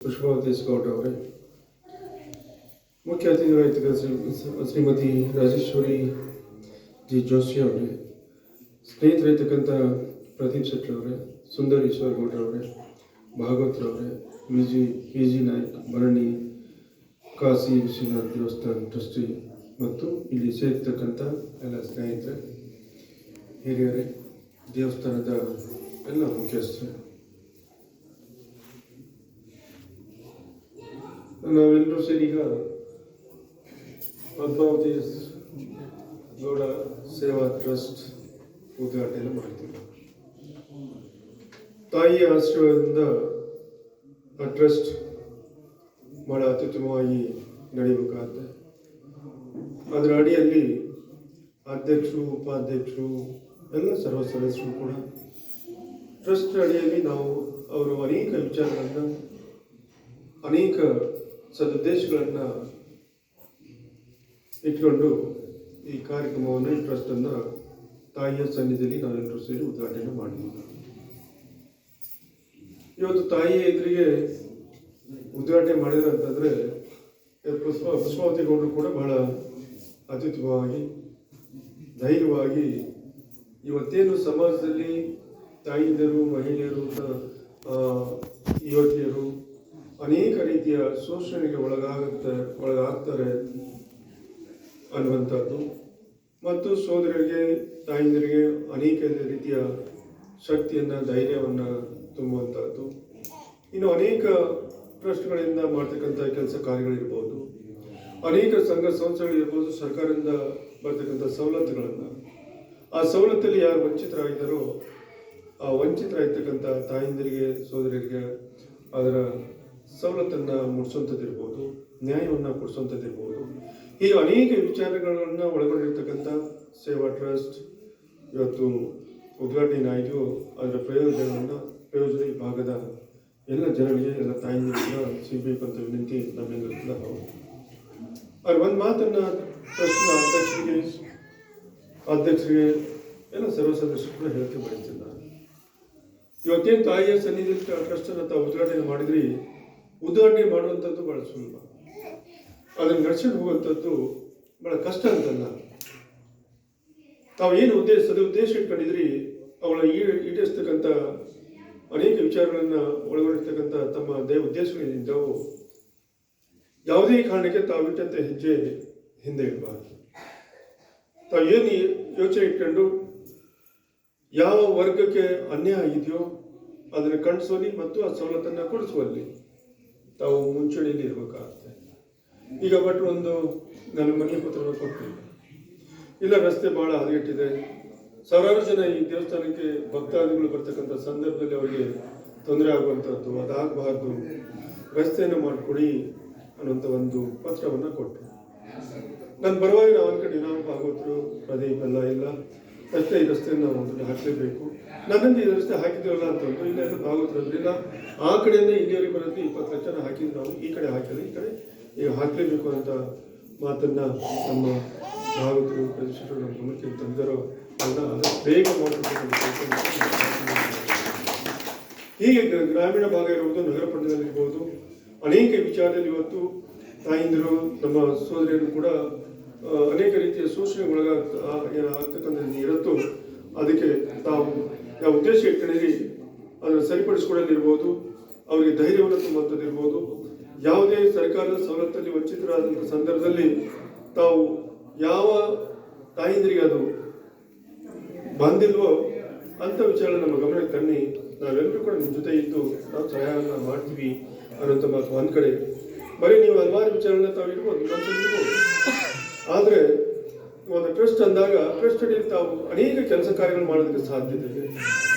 Pushpavathi scout ಅವರೇ, ಮುಖ್ಯ ಅತಿಥಿಗಳಾಗಿರ್ತಕ್ಕಂಥ Shrimati Rajeshwari G Joshi ಅವರೇ, ಸ್ನೇಹಿತರಾಗಿರ್ತಕ್ಕಂಥ ಪ್ರದೀಪ್ ಶೆಟ್ಟಿ ಅವರೇ, ಸುಂದರ್ ಈಶ್ವರ್ ಗೌಡ್ರವರೇ, ಭಾಗವತ್ರವರೇ, ಪಿ ಜಿ ನಾಯ್ಕ್, ಭರಣಿ, ಕಾಶಿ ವಿಶ್ವನಾಥ್ ದೇವಸ್ಥಾನ ಟ್ರಸ್ಟಿ ಮತ್ತು ಇಲ್ಲಿ ಸೇರ್ತಕ್ಕಂಥ ಎಲ್ಲ ಸ್ನೇಹಿತರೆ, ಹಿರಿಯರೇ, ದೇವಸ್ಥಾನದ ಎಲ್ಲ ಮುಖ್ಯಸ್ಥರು, ನಾವೆಲ್ಲರೂ ಸೇರಿ ಈಗ ಪದ್ಮಾವತಿ ಗೌಡ ಸೇವಾ ಟ್ರಸ್ಟ್ ಉದ್ಘಾಟನೆ ಮಾಡ್ತೀವಿ. ತಾಯಿಯ ಆಶೀರ್ವಾದದಿಂದ ಆ ಟ್ರಸ್ಟ್ ಬಹಳ ಅತ್ಯುತ್ತಮವಾಗಿ ನಡೀಬೇಕಾಗುತ್ತೆ. ಅದರ ಅಡಿಯಲ್ಲಿ ಅಧ್ಯಕ್ಷರು, ಉಪಾಧ್ಯಕ್ಷರು, ಎಲ್ಲ ಸರ್ವ ಸದಸ್ಯರು ಕೂಡ ಟ್ರಸ್ಟ್ ಅಡಿಯಲ್ಲಿ ನಾವು ಅವರು ಅನೇಕ ವಿಚಾರಗಳನ್ನು, ಅನೇಕ ಸದುದ್ದೇಶಗಳನ್ನು ಇಟ್ಕೊಂಡು ಈ ಕಾರ್ಯಕ್ರಮವನ್ನು, ಈ ಟ್ರಸ್ಟನ್ನು ತಾಯಿಯ ಸನ್ನಿಧಿಯಲ್ಲಿ ನಾವೆಲ್ಲರೂ ಸೇರಿ ಉದ್ಘಾಟನೆ ಮಾಡಿದ್ದೀವಿ. ಇವತ್ತು ತಾಯಿಯ ಎದುರಿಗೆ ಉದ್ಘಾಟನೆ ಮಾಡಿದ್ರು ಅಂತಂದರೆ ಪುಷ್ಪಾವತಿ ಗೌಡರು ಕೂಡ ಬಹಳ ಅತ್ಯುತ್ತಮವಾಗಿ, ಧೈರ್ಯವಾಗಿ ಇವತ್ತೇನು ಸಮಾಜದಲ್ಲಿ ತಾಯಿಯರು, ಮಹಿಳೆಯರು, ಯುವತಿಯರು ಅನೇಕ ರೀತಿಯ ಶೋಷಣೆಗೆ ಒಳಗಾಗ್ತಾರೆ ಅನ್ನುವಂಥದ್ದು, ಮತ್ತು ಸೋದರರಿಗೆ, ತಾಯಂದಿರಿಗೆ ಅನೇಕ ರೀತಿಯ ಶಕ್ತಿಯನ್ನು, ಧೈರ್ಯವನ್ನು ತುಂಬುವಂಥದ್ದು, ಇನ್ನು ಅನೇಕ ಟ್ರಸ್ಟ್ಗಳಿಂದ ಮಾಡ್ತಕ್ಕಂಥ ಕೆಲಸ ಕಾರ್ಯಗಳಿರ್ಬೋದು, ಅನೇಕ ಸಂಘ ಸಂಸ್ಥೆಗಳಿರ್ಬೋದು, ಸರ್ಕಾರದಿಂದ ಬರ್ತಕ್ಕಂಥ ಸವಲತ್ತುಗಳನ್ನು, ಆ ಸವಲತ್ತಲ್ಲಿ ಯಾರು ವಂಚಿತರಾಗಿದ್ದಾರೋ ಆ ವಂಚಿತರಾಗಿರ್ತಕ್ಕಂಥ ತಾಯಂದಿರಿಗೆ, ಸೋದರರಿಗೆ ಅದರ ಸವಲತ್ತನ್ನು ಮುಡಿಸುವಂಥದ್ದಿರ್ಬೋದು, ನ್ಯಾಯವನ್ನು ಕೊಡಿಸುವಂಥದ್ದಿರ್ಬೋದು, ಹೀಗೆ ಅನೇಕ ವಿಚಾರಗಳನ್ನು ಒಳಗೊಂಡಿರ್ತಕ್ಕಂಥ ಸೇವಾ ಟ್ರಸ್ಟ್ ಇವತ್ತು ಉದ್ಘಾಟನೆ ಆಯಿತು. ಅದರ ಪ್ರಯೋಜನ ಈ ಭಾಗದ ಎಲ್ಲ ಜನರಿಗೆ, ಎಲ್ಲ ತಾಯಿಯರಿಗೆ ಸಿಗಬೇಕು ಅಂತ ವಿನಂತಿ ನಮ್ಮೆಲ್ಲರಿಗೂ ಹೌದು. ಅವ್ರು ಒಂದು ಮಾತನ್ನು ಟ್ರಸ್ಟ್ನ ಅಧ್ಯಕ್ಷರಿಗೆ ಎಲ್ಲ ಸರ್ವ ಸದಸ್ಯರು ಕೂಡ ಹೇಳ್ತೀನಿ ಬಯಸ್ತೀನಿ. ನಾನು ಇವತ್ತೇನು ತಾಯಿಯ ಸನ್ನಿಧಿ ಟ್ರಸ್ಟನ್ನು ತಾವು ಉದ್ಘಾಟನೆ ಮಾಡಿದ್ರಿ, ಉದ್ಘಾಟನೆ ಮಾಡುವಂಥದ್ದು ಭಾಳ ಸುಲಭ, ಅದನ್ನು ನಡ್ಸ್ಕೊಂಡು ಹೋಗುವಂಥದ್ದು ಭಾಳ ಕಷ್ಟ ಅಂತಲ್ಲ. ತಾವೇನು ಸದುದ್ದೇಶ ಇಟ್ಕೊಂಡಿದ್ರಿ ಅವಳ ಈಡೇರಿಸ್ತಕ್ಕಂಥ ಅನೇಕ ವಿಚಾರಗಳನ್ನು ಒಳಗೊಂಡಿರ್ತಕ್ಕಂಥ ತಮ್ಮ ಉದ್ದೇಶಗಳಿದ್ದಾವು. ಯಾವುದೇ ಕಾರಣಕ್ಕೆ ತಾವಿಟ್ಟಂತೆ ಹೆಜ್ಜೆ ಹಿಂದೆ ಇಡಬಾರ್ದು. ತಾವೇನು ಯೋಚನೆ ಇಟ್ಕೊಂಡು ಯಾವ ವರ್ಗಕ್ಕೆ ಅನ್ಯಾಯ ಆಗಿದೆಯೋ ಅದನ್ನು ಖಂಡಿಸುವಲ್ಲಿ ಮತ್ತು ಆ ಸವಲತ್ತನ್ನು ಕೊಡಿಸುವಲ್ಲಿ ತಾವು ಮುಂಚೂಣಿಯಲ್ಲಿ ಇರಬೇಕಾಗುತ್ತೆ. ಈಗ ಭಟ್ರು ಒಂದು ನನ್ನ ಮನೆ ಪತ್ರವನ್ನು ಕೊಟ್ಟು, ಇಲ್ಲ ರಸ್ತೆ ಭಾಳ ಹದಗೆಟ್ಟಿದೆ, ಸಾವಿರಾರು ಜನ ಈ ದೇವಸ್ಥಾನಕ್ಕೆ ಭಕ್ತಾದಿಗಳು ಬರ್ತಕ್ಕಂಥ ಸಂದರ್ಭದಲ್ಲಿ ಅವರಿಗೆ ತೊಂದರೆ ಆಗುವಂಥದ್ದು, ಅದಾಗಬಾರ್ದು, ರಸ್ತೆಯನ್ನು ಮಾಡಿಕೊಡಿ ಅನ್ನುವಂಥ ಒಂದು ಪತ್ರವನ್ನು ಕೊಟ್ಟರು. ನಾನು ಬರುವಾಗ ನಾವು ಅಂದ್ಕೊಂಡು ನಾವು ಭಾಗವತರು, ಪ್ರದೀಪ್ ಎಲ್ಲ ಇಲ್ಲ ಈ ರಸ್ತೆಯನ್ನು ನಾವು ಒಂದು ಹಾಕಲೇಬೇಕು, ನನ್ನಿಂದ ಈ ರಸ್ತೆ ಹಾಕಿದ್ದೀವಲ್ಲ ಅಂತಂದು, ಇಲ್ಲ ಎಲ್ಲ ಭಾಗವತರು ಇಲ್ಲ, ಆ ಕಡೆಯಿಂದ ಇಲ್ಲಿಯವರೆಗೆ ಬರೋದು 20 ಲಕ್ಷ ಹಾಕಿದ್ದು ನಾವು, ಈ ಕಡೆ ಹಾಕಿದ್ರೆ ಈ ಕಡೆ ಈಗ ಹಾಕಲೇಬೇಕು ಅಂತ ಮಾತನ್ನು ನಮ್ಮ ಭಾಗವತರು, ಪ್ರದೇಶರು ನಮ್ಮ ಗಮನಕ್ಕೆ ತಂದಿರೋ ಅದನ್ನು ಬೇಗ ಮಾಡಬೇಕು. ಹೀಗೆ ಗ್ರಾಮೀಣ ಭಾಗ ಇರುವುದು, ನಗರ ಪಟ್ಟಣದಲ್ಲಿರ್ಬೋದು, ಅನೇಕ ವಿಚಾರದಲ್ಲಿ ಇವತ್ತು ತಾಯಂದಿರು, ನಮ್ಮ ಸೋದರಿಯರು ಕೂಡ ಅನೇಕ ರೀತಿಯ ಶೋಷಣೆಗೆ ಆಗ್ತಕ್ಕಂಥದ್ದು ಇರುತ್ತೋ, ಅದಕ್ಕೆ ತಾವು ಯಾವ ಉದ್ದೇಶ ಇಟ್ಕೊಂಡಿರಿ ಅದನ್ನು ಸರಿಪಡಿಸ್ಕೊಳ್ಳೋದಿರ್ಬೋದು, ಅವರಿಗೆ ಧೈರ್ಯವನ್ನು ತುಂಬುವಂಥದ್ದಿರ್ಬೋದು, ಯಾವುದೇ ಸರ್ಕಾರದ ಸವಲತ್ತಲ್ಲಿ ವಂಚಿತರಾದಂಥ ಸಂದರ್ಭದಲ್ಲಿ ತಾವು ಯಾವ ತಾಯಂದಿರಿಗೆ ಅದು ಬಂದಿಲ್ವೋ ಅಂಥ ವಿಚಾರ ನಮ್ಮ ಗಮನಕ್ಕೆ ತನ್ನಿ, ನಾವೆಲ್ಲರೂ ಕೂಡ ನಿಮ್ಮ ಜೊತೆ ಇದ್ದು ನಾವು ಸಹಾಯವನ್ನು ಮಾಡ್ತೀವಿ ಅನ್ನೋಂಥ ಮಾತು ಒಂದು ಕಡೆ. ಬರೀ ನೀವು ಹಲವಾರು ವಿಚಾರಗಳನ್ನ ತಾವು ಇರ್ಬೋದು, ಮನಸ್ಸಲ್ಲಿರ್ಬೋದು, ಆದರೆ ಒಂದು ಟ್ರಸ್ಟ್ ಅಂದಾಗ ಟ್ರಸ್ಟ್ ಅಡಿಯಲ್ಲಿ ತಾವು ಅನೇಕ ಕೆಲಸ ಕಾರ್ಯಗಳು ಮಾಡೋದಕ್ಕೆ ಸಾಧ್ಯತೆ ಇದೆ,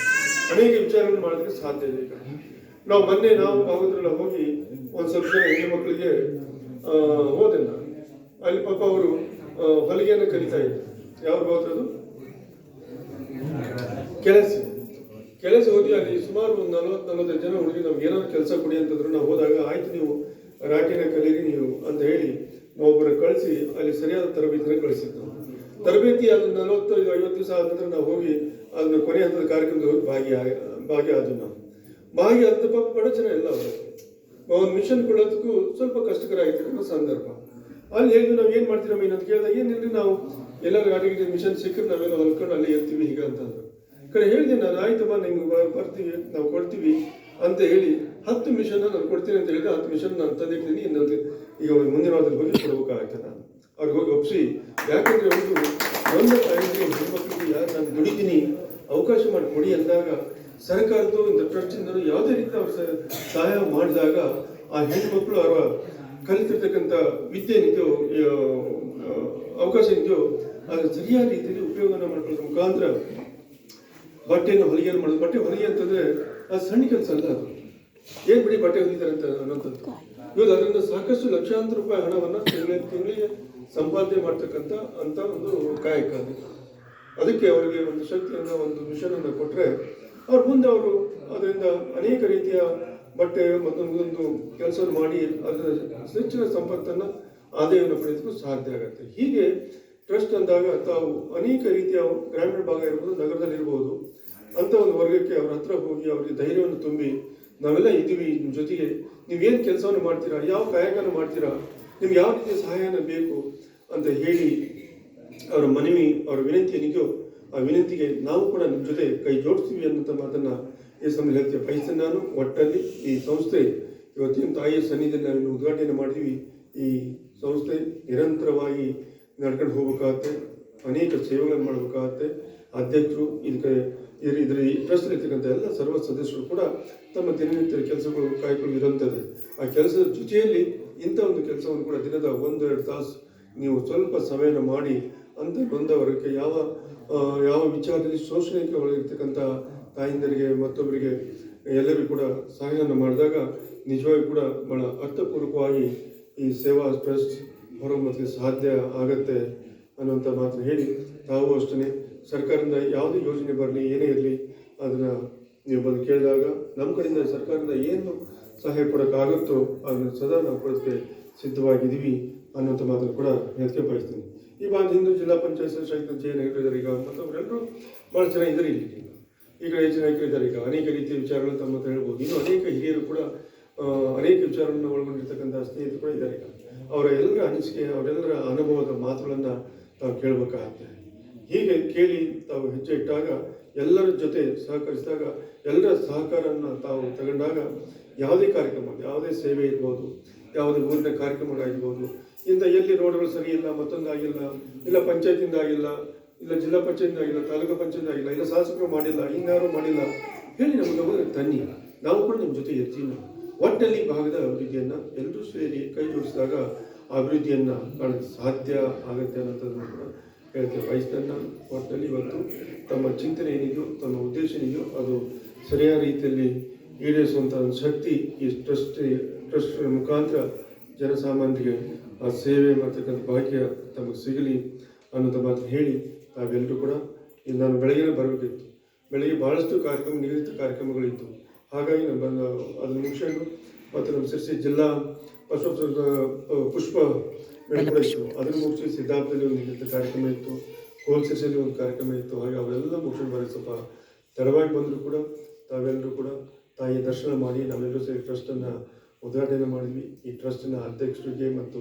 ಅನೇಕ ವಿಚಾರಗಳು ಮಾಡೋದಕ್ಕೆ ಸಾಧ್ಯ ಇದೆ. ಈಗ ನಾವು ಭಾಗವತರೆಲ್ಲ ಹೋಗಿ ಒಂದು ಸ್ವಲ್ಪ ಜನ ಹೆಣ್ಣು ಮಕ್ಕಳಿಗೆ ಹೋದೆ ನಾನು, ಅಲ್ಲಿ ಪಾಪ ಅವರು ಹೊಲಿಗೆಯನ್ನು ಕಲಿತಾ ಇದ್ರು. ಯಾವ ಭಾಗವತರದು ಕೆಲಸ ಹೋಗಿ ಅಲ್ಲಿ ಸುಮಾರು ಒಂದು 40-45 ಜನ ಹುಡುಗಿ ನಮ್ಗೆ ಏನಾದ್ರು ಕೆಲಸ ಕೊಡಿ ಅಂತಂದ್ರು. ನಾವು ಹೋದಾಗ ಆಯ್ತು ನೀವು ರಾಟಿನ ಕಲೀರಿ ನೀವು ಅಂತ ಹೇಳಿ ನಾವೊಬ್ಬರು ಕಳಿಸಿ ಅಲ್ಲಿ ಸರಿಯಾದ ತರಬೇತಿನ ಕಳಿಸಿದ್ದು. ನಾವು ತರಬೇತಿ ಅದು 45-50 ದಿವಸ ಆದ ನಂತರ ನಾವು ಹೋಗಿ ಅದನ್ನ ಕೊನೆ ಹಂತದ ಕಾರ್ಯಕ್ರಮದಲ್ಲಿ ಹೋಗಿ ಭಾಗಿಯಾದ್ವಿ. ನಾವು ಭಾಗಿಯಾದ ಪಾಪ ಬಡ ಜನ ಎಲ್ಲ ಅವರು ಒಂದು ಮಿಷನ್ ಕೊಡೋದಕ್ಕೂ ಸ್ವಲ್ಪ ಕಷ್ಟಕರ ಆಗಿರ್ತಕ್ಕಂಥ ಸಂದರ್ಭ. ಅಲ್ಲಿ ಹೇಳಿದ್ರು ನಾವು ಏನು ಮಾಡ್ತೀರಮ್ಮ ಏನಂತ ಕೇಳಿದಾಗ ಏನಿಲ್ಲ ನಾವು ಎಲ್ಲರ ಗಾಡಿಗೆ ಮಿಷನ್ ಸಿಕ್ಕರೆ ನಾವೆಲ್ಲ ಹೊಲ್ಕೊಂಡು ಅಲ್ಲಿ ಇರ್ತೀವಿ ಹೀಗೆ ಅಂತಂದ್ರು. ಕಡೆ ಹೇಳಿದೆ ನಾನು, ಆಯ್ತಮ್ಮ ನಿಮ್ಗೆ ಬರ್ತೀವಿ ನಾವು ಕೊಡ್ತೀವಿ ಅಂತ ಹೇಳಿ 10 ಮಿಷನ್ ನಾನು ಕೊಡ್ತೀನಿ ಅಂತ ಹೇಳಿದ್ರೆ 10 ಮಿಷನ್ ನಾನು ತಂದಿರ್ತೀನಿ. ಇನ್ನೊಂದು ಈಗ ಮುಂದಿನ ವಾರದಲ್ಲಿ ಹೋಗಿ ಕೊಡ್ಬೇಕಾಗತ್ತೆ. ನಾನು ಅವ್ರಿಗೆ ಹೋಗಿ ಒಪ್ಪಿಸಿ, ಯಾಕಂದರೆ ಒಂದು ತಾಯಿಗೆ ಹೆಣ್ಮಕ್ಳಿಗೆ ಯಾರು ನಾನು ದುಡಿತೀನಿ ಅವಕಾಶ ಮಾಡಿ ಕೊಡಿ ಅಂದಾಗ ಸರ್ಕಾರದ್ದು ಇಂದ ಟ್ರಸ್ಟಿಂದ ಯಾವುದೇ ರೀತಿ ಅವ್ರ ಸಹಾಯ ಮಾಡಿದಾಗ ಆ ಹೆಣ್ಮಕ್ಳು ಅವರ ಕಲಿತಿರ್ತಕ್ಕಂಥ ವಿದ್ಯೆ ಏನಿದೆಯೋ ಅವಕಾಶ ಏನಿದೆಯೋ ಅದರ ಸರಿಯಾದ ರೀತಿಯಲ್ಲಿ ಉಪಯೋಗನ ಮಾಡ್ಕೊಳ್ಳೋದ್ರ ಮುಖಾಂತರ ಬಟ್ಟೆಯನ್ನು ಹೊಲಿಗೆಯನ್ನು ಮಾಡೋದು. ಬಟ್ಟೆ ಹೊಲಿಗೆ ಅಂತಂದರೆ ಅದು ಸಣ್ಣ ಕೆಲಸ ಅಲ್ಲ. ಅದು ಏನು ಬಿಡಿ ಬಟ್ಟೆ ಹೊಲಿತಾರೆ ಅಂತ ಅನ್ನೋಂಥದ್ದು. ಇವತ್ತು ಅದರಿಂದ ಸಾಕಷ್ಟು ಲಕ್ಷಾಂತರ ರೂಪಾಯಿ ಹಣವನ್ನು ತಿಂಗಳಿಗೆ ಸಂಪಾದನೆ ಮಾಡ್ತಕ್ಕಂಥ ಅಂತ ಒಂದು ಕಾಯಕ ಅದು. ಅದಕ್ಕೆ ಅವರಿಗೆ ಒಂದು ಶಕ್ತಿಯನ್ನು, ಒಂದು ಮಿಷನನ್ನು ಕೊಟ್ಟರೆ ಅವ್ರು ಮುಂದೆ ಅವರು ಅದರಿಂದ ಅನೇಕ ರೀತಿಯ ಬಟ್ಟೆ ಮತ್ತೊಂದು ಕೆಲಸವನ್ನು ಮಾಡಿ ಅದರ ಹೆಚ್ಚಿನ ಸಂಪತ್ತನ್ನು ಆದಾಯವನ್ನು ಪಡೆಯೋದಕ್ಕೂ ಸಾಧ್ಯ ಆಗುತ್ತೆ. ಹೀಗೆ ಟ್ರಸ್ಟ್ ಅಂದಾಗ ತಾವು ಅನೇಕ ರೀತಿಯ ಗ್ರಾಮೀಣ ಭಾಗ ಇರ್ಬೋದು, ನಗರದಲ್ಲಿರ್ಬೋದು ಅಂತ ಒಂದು ವರ್ಗಕ್ಕೆ ಅವ್ರ ಹತ್ರ ಹೋಗಿ ಅವರಿಗೆ ಧೈರ್ಯವನ್ನು ತುಂಬಿ ನಾವೆಲ್ಲ ಇದ್ದೀವಿ ನಿಮ್ಮ ಜೊತೆಗೆ, ನೀವೇನು ಕೆಲಸವನ್ನು ಮಾಡ್ತೀರಾ, ಯಾವ ಕಾಯಕನ ಮಾಡ್ತೀರಾ, ನಿಮ್ಗೆ ಯಾವ ರೀತಿಯ ಸಹಾಯನ ಬೇಕು ಅಂತ ಹೇಳಿ ಅವರ ಮನವಿ, ಅವರ ವಿನಂತಿ ಏನಿದೆಯೋ ಆ ವಿನಂತಿಗೆ ನಾವು ಕೂಡ ನಿಮ್ಮ ಜೊತೆ ಕೈ ಜೋಡಿಸ್ತೀವಿ ಅನ್ನೋಂಥ ಮಾತನ್ನು ಈ ಸಮಯ ಹೇಳ್ತೀವಿ. ಬಯಸ್ತೇನೆ ನಾನು. ಒಟ್ಟಲ್ಲಿ ಈ ಸಂಸ್ಥೆ ಇವತ್ತಿನ ತಾಯಿಯ ಸನ್ನಿಧಿಯಲ್ಲಿ ನಾವಿನ್ನು ಉದ್ಘಾಟನೆ ಮಾಡಿದ್ವಿ. ಈ ಸಂಸ್ಥೆ ನಿರಂತರವಾಗಿ ನಡ್ಕೊಂಡು ಹೋಗ್ಬೇಕಾಗತ್ತೆ, ಅನೇಕ ಸೇವೆಗಳನ್ನು ಮಾಡಬೇಕಾಗತ್ತೆ. ಅಧ್ಯಕ್ಷರು ಇದರ ಟ್ರಸ್ಟ್ ಇರ್ತಕ್ಕಂಥ ಎಲ್ಲ ಸರ್ವ ಸದಸ್ಯರು ಕೂಡ ತಮ್ಮ ದಿನನಿತ್ಯದ ಕೆಲಸಗಳು ಕಾಯ್ಕೊಂಡು ಇರುವಂಥದ್ದು. ಆ ಕೆಲಸದ ಜೊತೆಯಲ್ಲಿ ಇಂಥ ಒಂದು ಕೆಲಸವನ್ನು ಕೂಡ ದಿನದ 1-2 ತಾಸು ನೀವು ಸ್ವಲ್ಪ ಸಮಯನ ಮಾಡಿ ಅಂತ ನೊಂದ ವರ್ಗಕ್ಕೆ ಯಾವ ವಿಚಾರದಲ್ಲಿ ಶೋಷಣೆಗೆ ಒಳಗಿರ್ತಕ್ಕಂಥ ತಾಯಿಂದರಿಗೆ ಮತ್ತೊಬ್ಬರಿಗೆ ಎಲ್ಲರಿಗೂ ಕೂಡ ಸಹಾಯವನ್ನು ಮಾಡಿದಾಗ ನಿಜವಾಗಿ ಕೂಡ ಬಹಳ ಅರ್ಥಪೂರ್ವಕವಾಗಿ ಈ ಸೇವಾ ಟ್ರಸ್ಟ್ ಹೊರಗೆ ಸಾಧ್ಯ ಆಗತ್ತೆ ಅನ್ನುವಂಥ ಮಾತನ್ನು ಹೇಳಿ, ತಾವು ಅಷ್ಟೇ ಸರ್ಕಾರದಿಂದ ಯಾವುದೇ ಯೋಜನೆ ಬರಲಿ ಏನೇ ಇರಲಿ ಅದನ್ನು ನೀವು ಬಂದು ಕೇಳಿದಾಗ ನಮ್ಮ ಕಡೆಯಿಂದ ಸರ್ಕಾರದಿಂದ ಏನು ಸಹಾಯ ಕೊಡೋಕ್ಕಾಗುತ್ತೋ ಅದನ್ನು ಸದಾ ನಾವು ಕೊಡೋದಕ್ಕೆ ಸಿದ್ಧವಾಗಿದ್ದೀವಿ ಅನ್ನೋಂಥ ಮಾತನ್ನು ಕೂಡ ಹೇಳಕ್ಕೆ ಬಯಸ್ತೀನಿ. ಈ ಬಾಂಧ ಹಿಂದೂ ಜಿಲ್ಲಾ ಪಂಚಾಯತ್ ಸದಸ್ಯರಾಗಿ ಜೆ ನಾಯಕರಿದ್ದಾರೆ. ಈಗ ಮತ್ತೊಬ್ಬರೆಲ್ಲರೂ ಭಾಳ ಚೆನ್ನಾಗಿದ್ದಾರೆ. ಈಗ ಹೆಚ್ಚು ನಾಯಕರಿದ್ದಾರೆ. ಈಗ ಅನೇಕ ರೀತಿಯ ವಿಚಾರಗಳನ್ನು ತಮ್ಮ ಹತ್ರ ಹೇಳ್ಬೋದು. ಇನ್ನು ಅನೇಕ ಹಿರಿಯರು ಕೂಡ ಅನೇಕ ವಿಚಾರಗಳನ್ನು ಒಳಗೊಂಡಿರ್ತಕ್ಕಂಥ ಸ್ನೇಹಿತರು ಕೂಡ ಇದ್ದಾರೆ. ಈಗ ಅವರ ಎಲ್ಲರ ಅನಿಸಿಕೆ, ಅವರೆಲ್ಲರ ಅನುಭವದ ಮಾತುಗಳನ್ನು ತಾವು ಕೇಳಬೇಕಾಗತ್ತೆ. ಹೀಗೆ ಕೇಳಿ ತಾವು ಹೆಜ್ಜೆ ಇಟ್ಟಾಗ, ಎಲ್ಲರ ಜೊತೆ ಸಹಕರಿಸಿದಾಗ, ಎಲ್ಲರ ಸಹಕಾರವನ್ನು ತಾವು ತಗೊಂಡಾಗ ಯಾವುದೇ ಕಾರ್ಯಕ್ರಮ, ಯಾವುದೇ ಸೇವೆ ಇರ್ಬೋದು, ಯಾವುದೇ ಊರಿನ ಕಾರ್ಯಕ್ರಮಗಳಾಗಿರ್ಬೋದು, ಇಂದ ಎಲ್ಲಿ ರೋಡ್ಗಳು ಸರಿ ಇಲ್ಲ, ಮತ್ತೊಂದು ಆಗಿಲ್ಲ, ಇಲ್ಲ ಪಂಚಾಯತಿಂದ ಆಗಿಲ್ಲ, ಇಲ್ಲ ಜಿಲ್ಲಾ ಪಂಚಾಯತ್ ಆಗಿಲ್ಲ, ತಾಲೂಕು ಪಂಚಾಯತ್ ಆಗಿಲ್ಲ, ಇಲ್ಲ ಶಾಸಕರು ಮಾಡಿಲ್ಲ, ಇನ್ಯಾರು ಮಾಡಿಲ್ಲ ಹೇಳಿ ನಮಗೆ ತನ್ನಿ, ನಾವು ಕೂಡ ನಿಮ್ಮ ಜೊತೆ ಇರ್ತೀವಿ. ಒಟ್ಟಲ್ಲಿ ಭಾಗದ ಅಭಿವೃದ್ಧಿಯನ್ನು ಎಲ್ಲರೂ ಸೇರಿ ಕೈ ಜೋಡಿಸಿದಾಗ ಅಭಿವೃದ್ಧಿಯನ್ನು ಕಾಣೋದು ಸಾಧ್ಯ ಆಗುತ್ತೆ ಅನ್ನೋದನ್ನು ಕೂಡ ಹೇಳ್ತೇವೆ. ವಯಸ್ಸನ್ನು ಒಟ್ಟಲ್ಲಿ ಇವತ್ತು ತಮ್ಮ ಚಿಂತನೆ ಏನಿದೆಯೋ, ತಮ್ಮ ಉದ್ದೇಶ ಏನಿದೆಯೋ ಅದು ಸರಿಯಾದ ರೀತಿಯಲ್ಲಿ ಈಡೇರಿಸುವಂಥ ಒಂದು ಶಕ್ತಿ ಈ ಟ್ರಸ್ಟ್ ಮುಖಾಂತರ ಜನಸಾಮಾನ್ಯರಿಗೆ ಆ ಸೇವೆ ಮಾಡ್ತಕ್ಕಂಥ ಭಾಗ್ಯ ತಮಗೆ ಸಿಗಲಿ ಅನ್ನೋದ ಮಾತು ಹೇಳಿ ತಾವೆಲ್ಲರೂ ಕೂಡ ಇಲ್ಲಿ ನಾನು ಬೆಳಗ್ಗೆ ಬರಬೇಕಿತ್ತು. ಬೆಳಗ್ಗೆ ಭಾಳಷ್ಟು ನಿಗದಿತ ಕಾರ್ಯಕ್ರಮಗಳಿತ್ತು. ಹಾಗಾಗಿ ನಾನು ಬಂದು ಅದನ್ನು ಮುಗಿಸ್ಕೊಂಡು ಮತ್ತು ನಮ್ಮ ಸಿರ್ಸಿ ಜಿಲ್ಲಾ ಪುಷ್ಪ ಬೆಳೆ ಕೂಡ ಇತ್ತು, ಅದನ್ನು ಮುಗಿಸಿ ಸಿದ್ದಾಪುರದಲ್ಲಿ ಒಂದು ನಿಗದಿತ ಕಾರ್ಯಕ್ರಮ ಇತ್ತು, ಕೋಲ್ಸಿರ್ಸಿಯಲ್ಲಿ ಒಂದು ಕಾರ್ಯಕ್ರಮ ಇತ್ತು. ಹಾಗೆ ಅವೆಲ್ಲ ಮುಗಿಸ್ಕೊಂಡು ಬರೋದು ಸ್ವಲ್ಪ ತಡವಾಗಿ ಬಂದರೂ ಕೂಡ ತಾವೆಲ್ಲರೂ ಕೂಡ ತಾಯಿಯ ದರ್ಶನ ಮಾಡಿ ನಾವೆಲ್ಲರೂ ಸೇರಿ ಟ್ರಸ್ಟನ್ನು ಉದ್ಘಾಟನೆ ಮಾಡಿದ್ವಿ. ಈ ಟ್ರಸ್ಟಿನ ಅಧ್ಯಕ್ಷರಿಗೆ ಮತ್ತು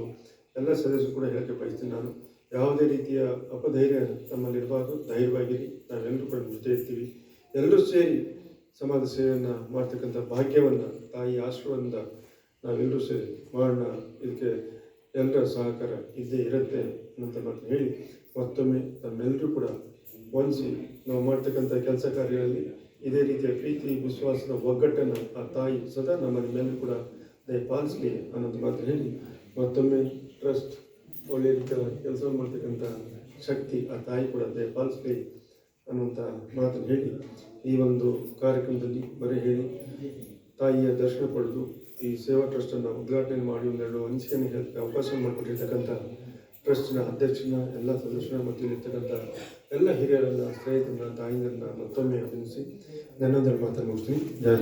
ಎಲ್ಲ ಸದಸ್ಯರು ಕೂಡ ಹೇಳಕ್ಕೆ ಬಯಸ್ತೀನಿ. ನಾನು ಯಾವುದೇ ರೀತಿಯ ಅಪಧೈರ್ಯ ನಮ್ಮಲ್ಲಿರಬಾರ್ದು, ಧೈರ್ಯವಾಗಿರಿ, ನಾವೆಲ್ಲರೂ ಕೂಡ ಜೊತೆ ಇರ್ತೀವಿ. ಎಲ್ಲರೂ ಸೇರಿ ಸಮಾಜ ಸೇವೆಯನ್ನು ಮಾಡ್ತಕ್ಕಂಥ ಭಾಗ್ಯವನ್ನು ತಾಯಿ ಆಶೀರ್ವಾದದಿಂದ ನಾವೆಲ್ಲರೂ ಸೇರಿ ಮಾಡೋಣ. ಇದಕ್ಕೆ ಎಲ್ಲರ ಸಹಕಾರ ಇದ್ದೇ ಇರುತ್ತೆ ಅಂತ ಮಾತು ಹೇಳಿ ಮತ್ತೊಮ್ಮೆ ನಮ್ಮೆಲ್ಲರೂ ಕೂಡ ಹೊಂದಿಸಿ ನಾವು ಮಾಡ್ತಕ್ಕಂಥ ಕೆಲಸ ಕಾರ್ಯಗಳಲ್ಲಿ ಇದೇ ರೀತಿಯ ಪ್ರೀತಿ ವಿಶ್ವಾಸದ ಒಗ್ಗಟ್ಟನ್ನು ಆ ತಾಯಿ ಸದಾ ನಮ್ಮ ಮೇಲೆ ಕೂಡ ದಯಪಾಲಿಸಲಿ ಅನ್ನೋದು ಮಾತು ಹೇಳಿ ಮತ್ತೊಮ್ಮೆ ಟ್ರಸ್ಟ್ ಒಳ್ಳೆಯ ರೀತಿಯ ಕೆಲಸ ಮಾಡ್ತಕ್ಕಂಥ ಶಕ್ತಿ ಆ ತಾಯಿ ಕೂಡ ದಯಪಾಲಿಸಲಿ ಅನ್ನುವಂಥ ಮಾತನ್ನು ಹೇಳಿ ಈ ಒಂದು ಕಾರ್ಯಕ್ರಮದಲ್ಲಿ ಬರೀ ಹೇಳಿ ತಾಯಿಯ ದರ್ಶನ ಪಡೆದು ಈ ಸೇವಾ ಟ್ರಸ್ಟನ್ನು ಉದ್ಘಾಟನೆ ಮಾಡಿ ಒಂದೆರಡು ಅನಿಸಿಕೆಯನ್ನು ಹೇಳಕ್ಕೆ ಅವಕಾಶ ಮಾಡಿಕೊಟ್ಟಿರ್ತಕ್ಕಂಥ ಟ್ರಸ್ಟಿನ ಅಧ್ಯಕ್ಷನ, ಎಲ್ಲ ಸದಸ್ಯರ ಮತ್ತು ಇಲ್ಲಿರ್ತಕ್ಕಂಥ ಎಲ್ಲ ಹಿರಿಯರನ್ನ, ಸ್ನೇಹಿತರನ್ನ, ತಾಯಿಯರನ್ನ ಮತ್ತೊಮ್ಮೆ ಅಭಿನಂದಿಸಿ ನನ್ನೊಂದೆರಡು ಮಾತನ್ನು ಮುಗಿಸ್ತೀನಿ. ಜಯ